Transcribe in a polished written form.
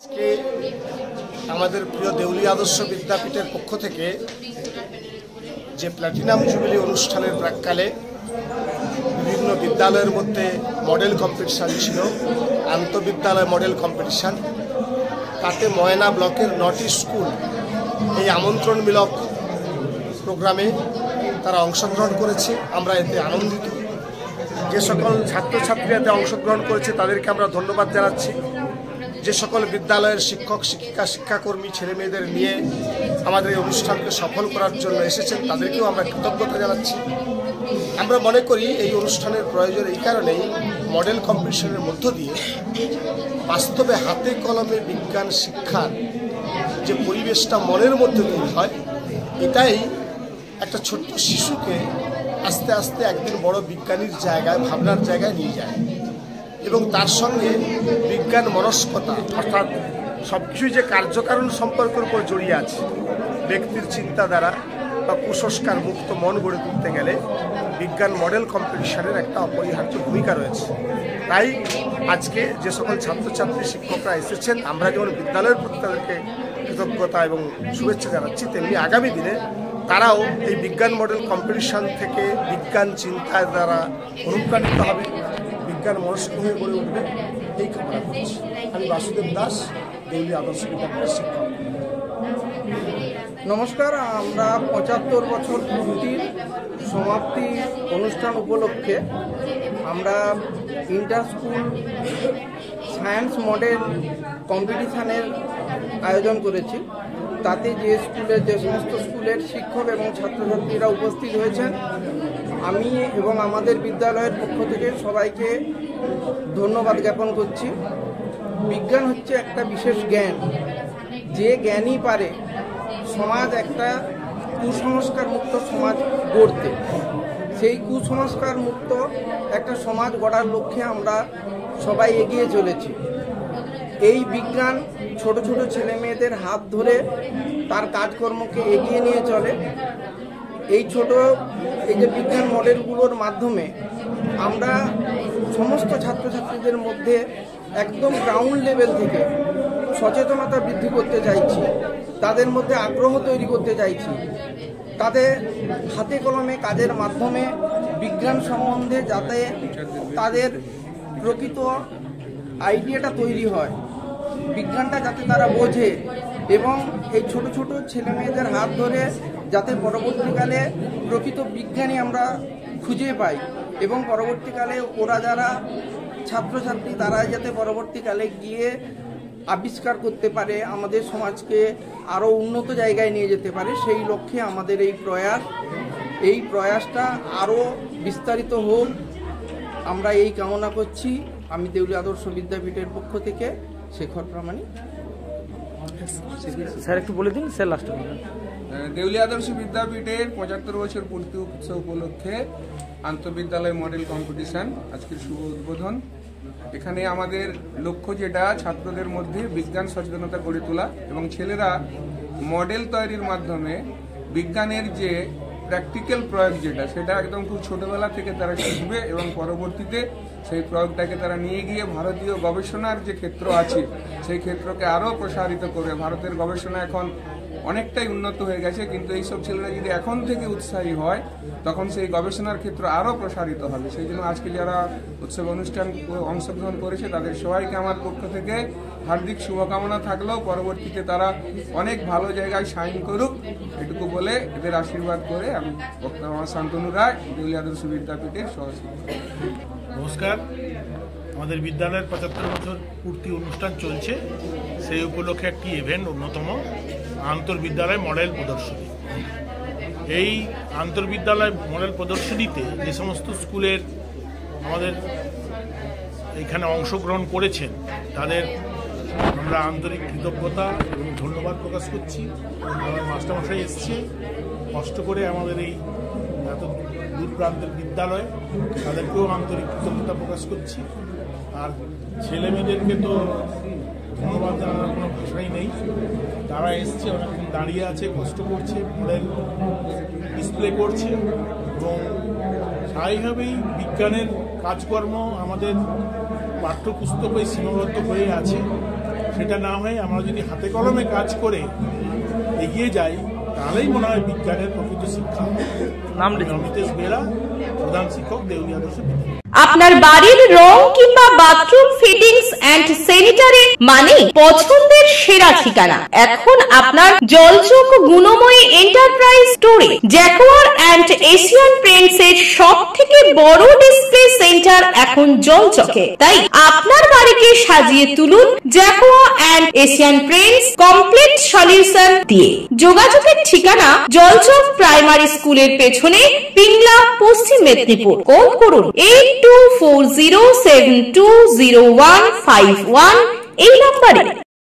আজকে আমাদের প্রিয় দেউলিয়া আদর্শ বিদ্যাপীঠের পক্ষ থেকে যে প্ল্যাটিনাম জুবিলি অনুষ্ঠানের প্রাক্কালে বিভিন্ন বিদ্যালয়ের মধ্যে মডেল কম্পিটিশান ছিল, আন্তঃবিদ্যালয় মডেল কম্পিটিশান। তাতে ময়না ব্লকের 9টি স্কুল এই আমন্ত্রণমূলক প্রোগ্রামে তারা অংশগ্রহণ করেছে। আমরা এতে আনন্দিত। যে সকল ছাত্রছাত্রীরা এতে অংশগ্রহণ করেছে তাদেরকে আমরা ধন্যবাদ জানাচ্ছি। যে সকল বিদ্যালয়ের শিক্ষক শিক্ষিকা শিক্ষাকর্মী ছেলে মেয়েদের নিয়ে আমাদের এই অনুষ্ঠানকে সফল করার জন্য এসেছেন তাদেরকেও আমরা কৃতজ্ঞতা জানাচ্ছি। আমরা মনে করি এই অনুষ্ঠানের প্রয়োজন এই কারণেই, মডেল কম্পিটিশনের মধ্য দিয়ে বাস্তবে হাতে কলমে বিজ্ঞান শিক্ষার যে পরিবেশটা মনের মধ্যে তৈরি হয়, এটাই একটা ছোট্ট শিশুকে আস্তে আস্তে একদিন বড় বিজ্ঞানীর জায়গায়, ভাবনার জায়গায় নিয়ে যায়। এবং তার সঙ্গে বিজ্ঞান মনস্কতা, অর্থাৎ সব কিছুই যে কার্যকারণ সম্পর্কের উপর জড়িয়ে আছে। ব্যক্তির চিন্তা দ্বারা বা কুসংস্কার মুক্ত মন গড়ে তুলতে গেলে বিজ্ঞান মডেল কম্পিটিশনের একটা অপরিহার্য ভূমিকা রয়েছে। তাই আজকে যে সকল ছাত্রছাত্রী শিক্ষকরা এসেছেন, আমরা যেমন বিদ্যালয়ের প্রতি তাদেরকে কৃতজ্ঞতা এবং শুভেচ্ছা জানাচ্ছি, তেমনি আগামী দিনে তারাও এই বিজ্ঞান মডেল কম্পিটিশন থেকে বিজ্ঞান চিন্তার দ্বারা অনুপ্রাণিত হবে, বিজ্ঞান মনস্ক হয়ে গড়ে উঠবে, এই কামনা করছি। আমি বাসুদেব দাস, দেউলিয়া আদর্শ বিদ্যাপীঠের শিক্ষক। নমস্কার। আমরা 75 বছর পূর্তির সমাপ্তি অনুষ্ঠান উপলক্ষে আমরা ইন্টার স্কুল সায়েন্স মডেল কম্পিটিশানের আয়োজন করেছি। তাতে যে সমস্ত স্কুলের শিক্ষক এবং ছাত্রছাত্রীরা উপস্থিত হয়েছেন, আমি এবং আমাদের বিদ্যালয়ের পক্ষ থেকে সবাইকে ধন্যবাদ জ্ঞাপন করছি। বিজ্ঞান হচ্ছে একটা বিশেষ জ্ঞান, যে জ্ঞানই পারে সমাজ একটা কুসংস্কার মুক্ত সমাজ গড়তে। সেই কুসংস্কার মুক্ত একটা সমাজ গড়ার লক্ষ্যে আমরা সবাই এগিয়ে চলেছি। এই বিজ্ঞান ছোট ছোট ছেলে মেয়েদের হাত ধরে তার কাজকর্মকে এগিয়ে নিয়ে চলে। এই যে বিজ্ঞান মডেলগুলোর মাধ্যমে আমরা সমস্ত ছাত্রছাত্রীদের মধ্যে একদম গ্রাউন্ড লেভেল থেকে সচেতনতা বৃদ্ধি করতে চাইছি, তাদের মধ্যে আগ্রহ তৈরি করতে চাইছি। তাদের হাতে কলমে কাজের মাধ্যমে বিজ্ঞান সম্বন্ধে যাতে তাদের প্রকৃত আইডিয়াটা তৈরি হয়, বিজ্ঞানটা যাতে তারা বোঝে, এবং এই ছোট ছোট ছেলে মেয়েদের হাত ধরে যাতে পরবর্তীকালে প্রকৃত বিজ্ঞানী আমরা খুঁজে পাই, এবং পরবর্তীকালে ওরা যারা ছাত্রছাত্রী তারা যাতে পরবর্তীকালে গিয়ে আবিষ্কার করতে পারে, আমাদের সমাজকে আরও উন্নত জায়গায় নিয়ে যেতে পারে, সেই লক্ষ্যে আমাদের এই প্রয়াসটা আরও বিস্তারিত হোক, আমরা এই কামনা করছি। আমি দেউলিয়া আদর্শ বিদ্যাপীঠের পক্ষ থেকে শেখর প্রামাণিক। স্যার একটু বলে দিন স্যার লাস্ট। দেউলিয়া আদর্শ বিদ্যাপীঠের 75 বছর পূর্তি উৎসব উপলক্ষে আন্তঃবিদ্যালয় মডেল কম্পিটিশন আজকের শুভ উদ্বোধন। এখানে আমাদের লক্ষ্য যেটা, ছাত্রদের মধ্যে বিজ্ঞান সচেতনতা গড়ে তোলা এবং ছেলেরা মডেল তৈরির মাধ্যমে বিজ্ঞানের যে প্র্যাকটিক্যাল প্রয়োগ যেটা, সেটা একদম খুব ছোটবেলা থেকে তারা শিখবে এবং পরবর্তীতে সেই প্রয়োগটাকে তারা নিয়ে গিয়ে ভারতীয় গবেষণার যে ক্ষেত্র আছে সেই ক্ষেত্রকে আরও প্রসারিত করবে। ভারতের গবেষণা এখন অনেকটাই উন্নত হয়ে গেছে, কিন্তু এইসব ছেলেরা যদি এখন থেকে উৎসাহী হয় তখন সেই গবেষণার ক্ষেত্র আরও প্রসারিত হবে। সেই জন্য আজকে যারা উৎসব অনুষ্ঠান অংশগ্রহণ করেছে তাদের সবাইকে আমার পক্ষ থেকে হার্দিক শুভকামনা থাকলেও পরবর্তীতে তারা অনেক ভালো জায়গায় সাইন করুক, এটুকু বলে এদের আশীর্বাদ করে আমি বক্তা আমার শান্তনু রায়, দেউলিয়া আদর্শ বিদ্যাপীঠের সহশিক্ষক। নমস্কার। আমাদের বিদ্যালয়ের 75 বছর পূর্তি অনুষ্ঠান চলছে, সেই উপলক্ষে একটি ইভেন্ট, অন্যতম আন্তর্বিদ্যালয় মডেল প্রদর্শনী। এই আন্তর্বিদ্যালয় মডেল প্রদর্শনীতে যে সমস্ত স্কুলের আমাদের এখানে অংশগ্রহণ করেছেন তাদের আমরা আন্তরিক কৃতজ্ঞতা এবং ধন্যবাদ প্রকাশ করছি। আমার মাস্টারমশাই এসছে কষ্ট করে আমাদের এই এত দূর প্রান্তের বিদ্যালয়ে, তাদেরকেও আন্তরিক কৃতজ্ঞতা প্রকাশ করছি। আর ছেলে মেয়েদেরকে তো ধন্যবাদ জানানোর কোনো ভাষাই নেই। তারা এসছে, অনেকক্ষণ দাঁড়িয়ে আছে, কষ্ট করছে, মডেল ডিসপ্লে করছে, এবং স্বাভাবিকভাবেই বিজ্ঞানের কাজকর্ম আমাদের পাঠ্যপুস্তকে সীমাবদ্ধ হয়ে আছে। সেটা না হয়ে আমরা যদি হাতে কলমে কাজ করে এগিয়ে যাই তাহলেই মনে হয় বিজ্ঞানের প্রকৃত শিক্ষা। নাম অমিতেশ বেরা, প্রধান শিক্ষক, দেউলিয়া আদর্শ বিদ্যালয়। আপনার বাড়ির রং কিংবা বাথরুম ফিটিংস এন্ড স্যানিটারি মানে পছন্দের সেরা ঠিকানা এখন আপনার জলচক গুণময়ী এন্টারপ্রাইজ স্টোরে। জ্যাকোয়ার এন্ড এশিয়ান পেইন্টস এর সব থেকে বড় ডিসপ্লে সেন্টার এখন জলচকে, তাই আপনার বাড়িকে সাজিয়ে তুলুন Jaquar and Asian Paints complete solution দিয়ে। যোগাযোগের ঠিকানা জলচক প্রাইমারি স্কুলের পেছনে, পিংলা, পশ্চিম মেদিনীপুর। কল করুন 8240720151 এই নম্বরে।